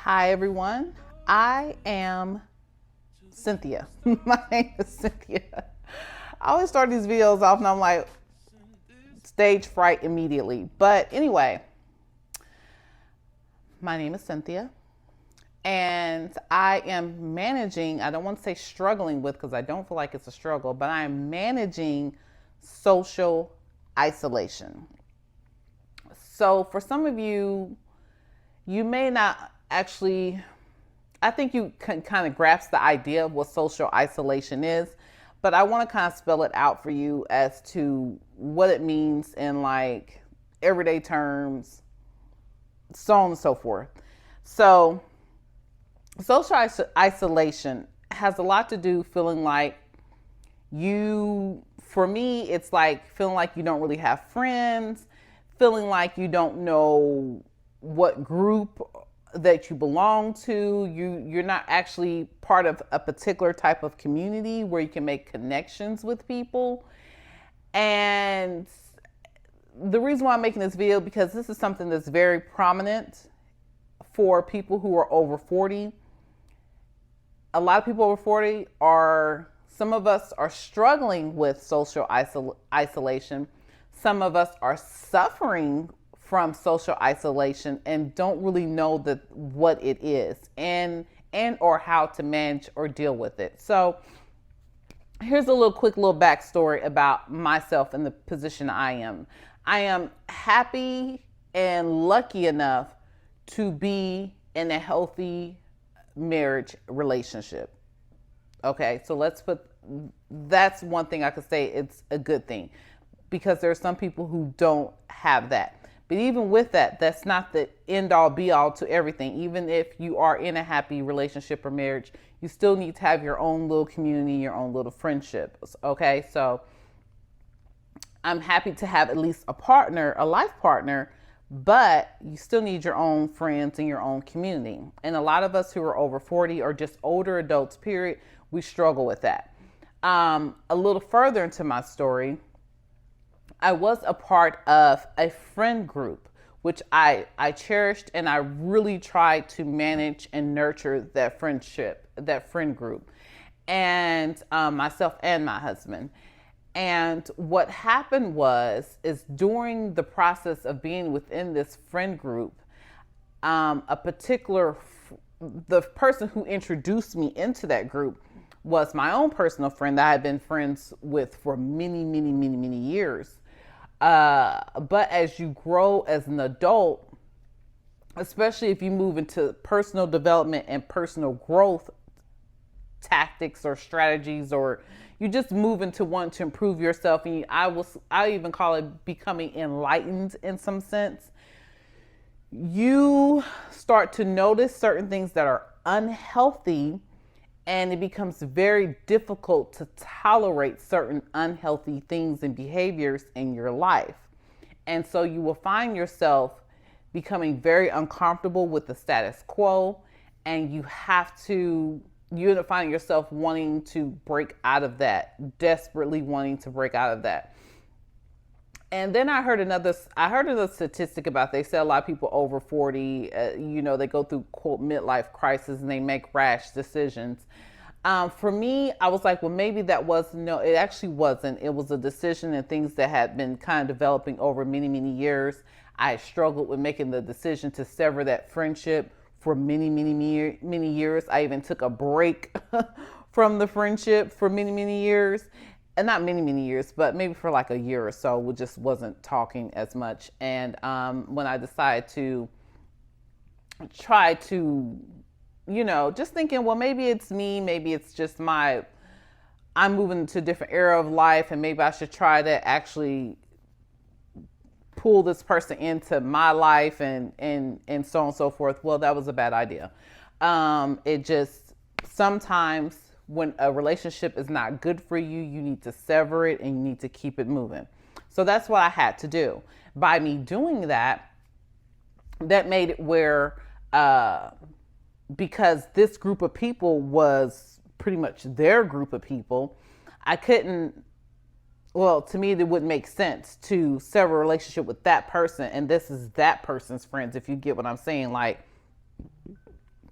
Hi, everyone. I am Cynthia. My name is Cynthia. I always start these videos off and I'm like, stage fright immediately. But anyway, my name is Cynthia. And I am managing, I don't want to say struggling with because I don't feel like it's a struggle, but I am managing social isolation. So for some of you, you may not actually, I think you can kind of grasp the idea of what social isolation is, but I want to kind of spell it out for you as to what it means in like everyday terms, so on and so forth. So, social isolation has a lot to do feeling like for me, it's like feeling like you don't really have friends, feeling like you don't know what group that you belong to. You're not actually part of a particular type of community where you can make connections with people. And the reason why I'm making this video, because this is something that's very prominent for people who are over 40. A lot of people over 40 some of us are struggling with social isolation. Some of us are suffering from social isolation and don't really know what it is and or how to manage or deal with it. So here's a quick little backstory about myself and the position I am. I am happy and lucky enough to be in a healthy marriage relationship. Okay, so that's one thing I could say it's a good thing, because there are some people who don't have that. But even with that, that's not the end all be all to everything. Even if you are in a happy relationship or marriage, you still need to have your own little community, your own little friendship. Okay, so I'm happy to have at least a life partner, but you still need your own friends and your own community. And a lot of us who are over 40 or just older adults, period, we struggle with that. A little further into my story, I was a part of a friend group, which I cherished, and I really tried to manage and nurture that friend group, and myself and my husband. And what happened is during the process of being within this friend group, the person who introduced me into that group was my own personal friend that I had been friends with for many, many, many, many years. But as you grow as an adult, especially if you move into personal development and personal growth tactics or strategies, or you just move into wanting to improve yourself, and I even call it becoming enlightened in some sense, you start to notice certain things that are unhealthy, and it becomes very difficult to tolerate certain unhealthy things and behaviors in your life. And so you will find yourself becoming very uncomfortable with the status quo, and you end up finding yourself wanting to break out of that, desperately wanting to break out of that. And then I heard another statistic about, they say a lot of people over 40, they go through quote midlife crisis and they make rash decisions. For me, I was like, well, maybe it actually wasn't. It was a decision and things that had been kind of developing over many, many years. I struggled with making the decision to sever that friendship for many, many, many years. I even took a break from the friendship for many, many years. And not many, many years, but maybe for like a year or so, we just wasn't talking as much. And when I decided to try to, just thinking, well, maybe it's me, maybe it's just I'm moving to a different era of life, and maybe I should try to actually pull this person into my life and so on and so forth. Well, that was a bad idea. It just sometimes, when a relationship is not good for you, you need to sever it and you need to keep it moving. So that's what I had to do. By me doing that, that made it where, because this group of people was pretty much their group of people, to me, it wouldn't make sense to sever a relationship with that person, and this is that person's friends, if you get what I'm saying. Like,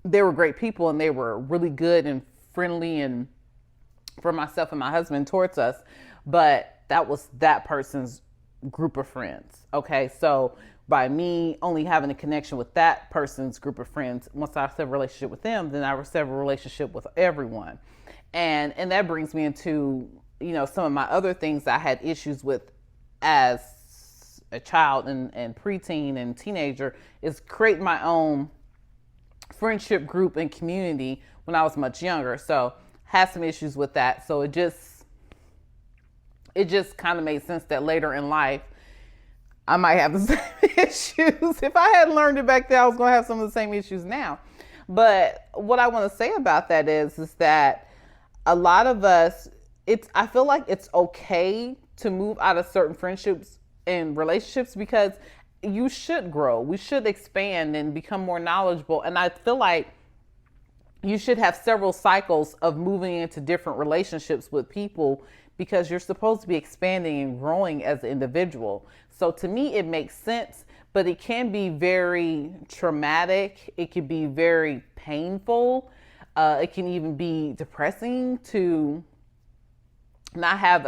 they were great people and they were really good and friendly and for myself and my husband towards us, but that was that person's group of friends. Okay, so by me only having a connection with that person's group of friends, once I have a relationship with them, then I have a relationship with everyone. And that brings me into, some of my other things I had issues with as a child and preteen and teenager, is creating my own friendship group and community when I was much younger. So had some issues with that. So it just kind of made sense that later in life I might have the same issues. If I had learned it back then, I was going to have some of the same issues now. But what I want to say about that is that a lot of us, I feel like it's okay to move out of certain friendships and relationships because you should grow. We should expand and become more knowledgeable. And I feel like you should have several cycles of moving into different relationships with people because you're supposed to be expanding and growing as an individual. So to me, it makes sense, but it can be very traumatic. It can be very painful. It can even be depressing to not have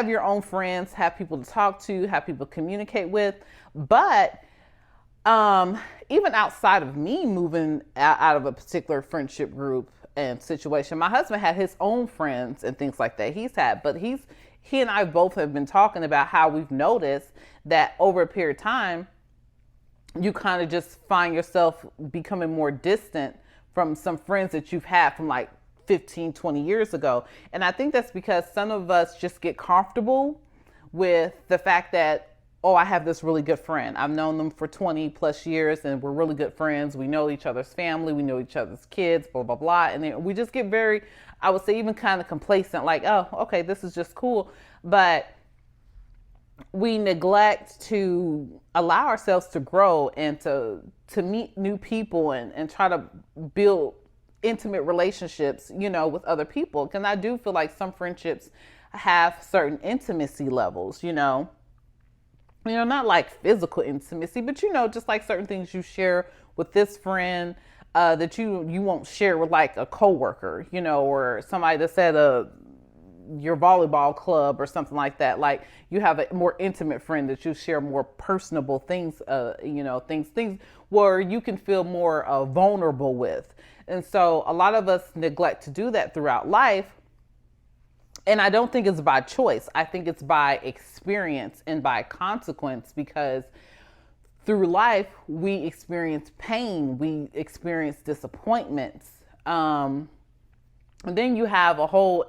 your own friends, have people to talk to, have people to communicate with. But even outside of me moving out of a particular friendship group and situation, my husband had his own friends and things like that but he and I both have been talking about how we've noticed that over a period of time, you kind of just find yourself becoming more distant from some friends that you've had from like 15, 20 years ago. And I think that's because some of us just get comfortable with the fact that, oh, I have this really good friend. I've known them for 20 plus years and we're really good friends. We know each other's family. We know each other's kids, blah, blah, blah. And then we just get very, I would say, even kind of complacent, like, oh, okay, this is just cool. But we neglect to allow ourselves to grow and to meet new people and try to build intimate relationships, with other people. And I do feel like some friendships have certain intimacy levels, not like physical intimacy, but just like certain things you share with this friend that you won't share with like a coworker, or somebody that's at your volleyball club or something like that. Like you have a more intimate friend that you share more personable things, things where you can feel more vulnerable with. And so a lot of us neglect to do that throughout life. And I don't think it's by choice. I think it's by experience and by consequence, because through life, we experience pain, we experience disappointments. And then you have a whole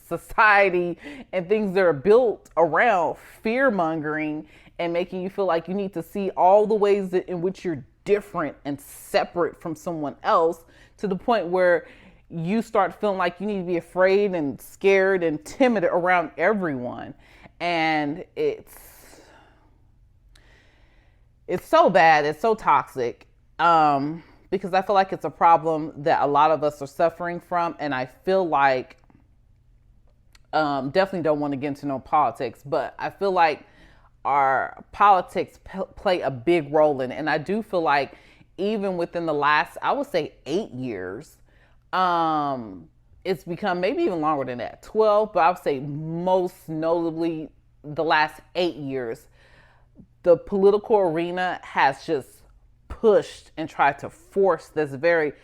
society and things that are built around fear mongering and making you feel like you need to see all the ways in which you're different and separate from someone else, to the point where you start feeling like you need to be afraid and scared and timid around everyone. And it's so bad. It's so toxic. Because I feel like it's a problem that a lot of us are suffering from. And I feel like, definitely don't want to get into no politics, but I feel like our politics play a big role in it. And I do feel like even within the last, I would say 8 years, it's become maybe even longer than that, 12, but I would say most notably the last 8 years, the political arena has just pushed and tried to force this very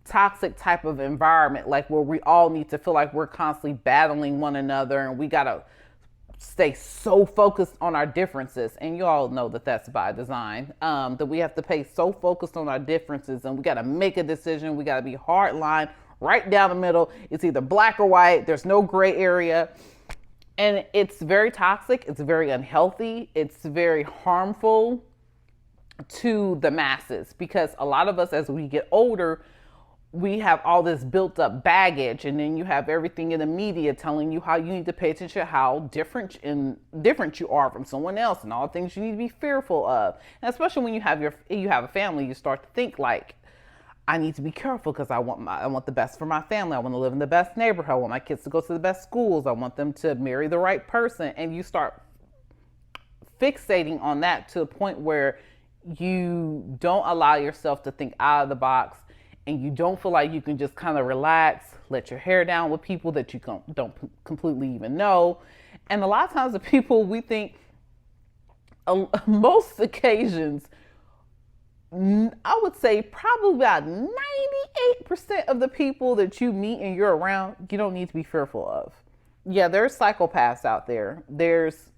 toxic type of environment, like where we all need to feel like we're constantly battling one another and we got to stay so focused on our differences. And you all know that that's by design, that we have to stay so focused on our differences and we got to make a decision. We got to be hard line, right down the middle. It's either black or white. There's no gray area. And it's very toxic. It's very unhealthy. It's very harmful to the masses, because a lot of us, as we get older, we have all this built up baggage, and then you have everything in the media telling you how you need to pay attention to how different you are from someone else, and all the things you need to be fearful of. And especially when you have a family, you start to think like, I need to be careful because I want the best for my family. I want to live in the best neighborhood. I want my kids to go to the best schools. I want them to marry the right person. And you start fixating on that to the point where you don't allow yourself to think out of the box, and you don't feel like you can just kind of relax, let your hair down with people that you don't completely even know. And a lot of times the people we think, most occasions, I would say probably about 98% of the people that you meet and you're around, you don't need to be fearful of. Yeah, there's psychopaths out there. There's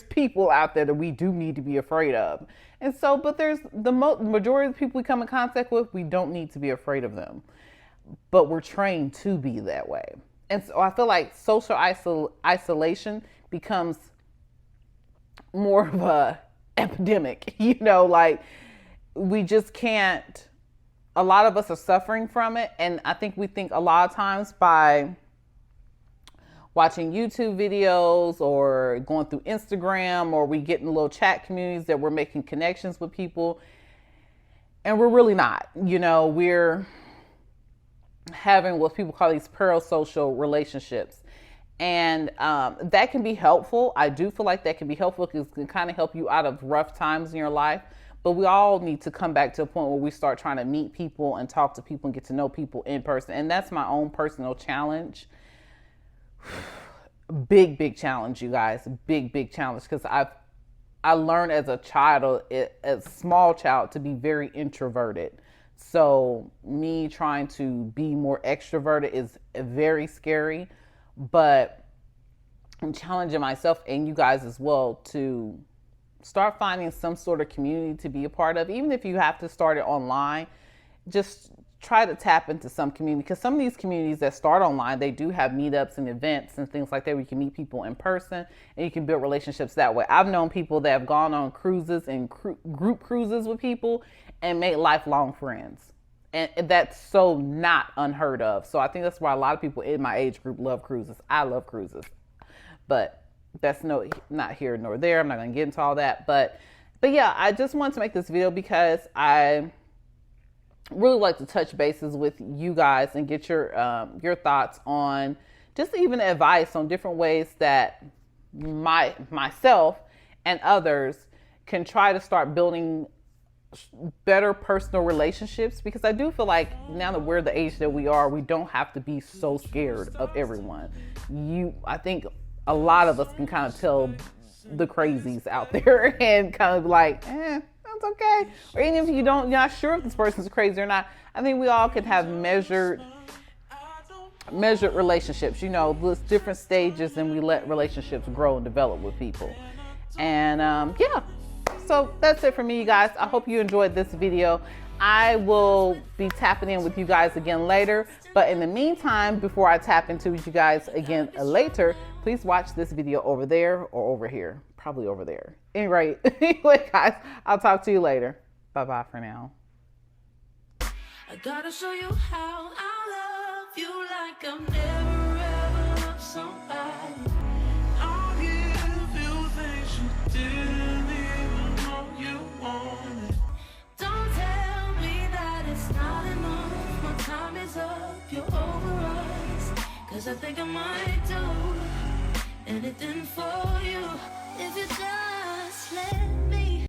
people out there that we do need to be afraid of. And so, but there's the majority of the people we come in contact with, we don't need to be afraid of them. But we're trained to be that way. And so I feel like social isolation becomes more of a epidemic, like we just can't, a lot of us are suffering from it. And I think we think a lot of times by watching YouTube videos or going through Instagram, or we get in little chat communities that we're making connections with people. And we're really not, we're having what people call these parasocial relationships. And that can be helpful. I do feel like that can be helpful because it can kind of help you out of rough times in your life. But we all need to come back to a point where we start trying to meet people and talk to people and get to know people in person. And that's my own personal challenge. Big challenge, you guys. Big challenge, because I learned as a child, as a small child, to be very introverted. So me trying to be more extroverted is very scary, but I'm challenging myself and you guys as well to start finding some sort of community to be a part of. Even if you have to start it online, just try to tap into some community, because some of these communities that start online, they do have meetups and events and things like that where you can meet people in person and you can build relationships that way. I've known people that have gone on cruises and group cruises with people and made lifelong friends. And that's so not unheard of. So I think that's why a lot of people in my age group love cruises. I love cruises, but that's not here nor there. I'm not going to get into all that, but yeah, I just wanted to make this video because I really like to touch bases with you guys and get your thoughts on just even advice on different ways that myself and others can try to start building better personal relationships, because I do feel like now that we're the age that we are, we don't have to be so scared of everyone. I think a lot of us can kind of tell the crazies out there and kind of like, that's okay. Or even if you're not sure if this person's crazy or not, I think we all can have measured relationships. There's different stages, and we let relationships grow and develop with people. And yeah. So that's it for me, you guys. I hope you enjoyed this video. I will be tapping in with you guys again later. But in the meantime, before I tap into you guys again later, please watch this video over there or over here. Probably over there. Anyway, guys, I'll talk to you later. Bye-bye for now. I gotta show you how I love you like I've never ever loved somebody. I'll give you things you didn't even know you wanted. Don't tell me that it's not enough. My time is up, you're over us. 'Cause I think I might do anything for you if you just let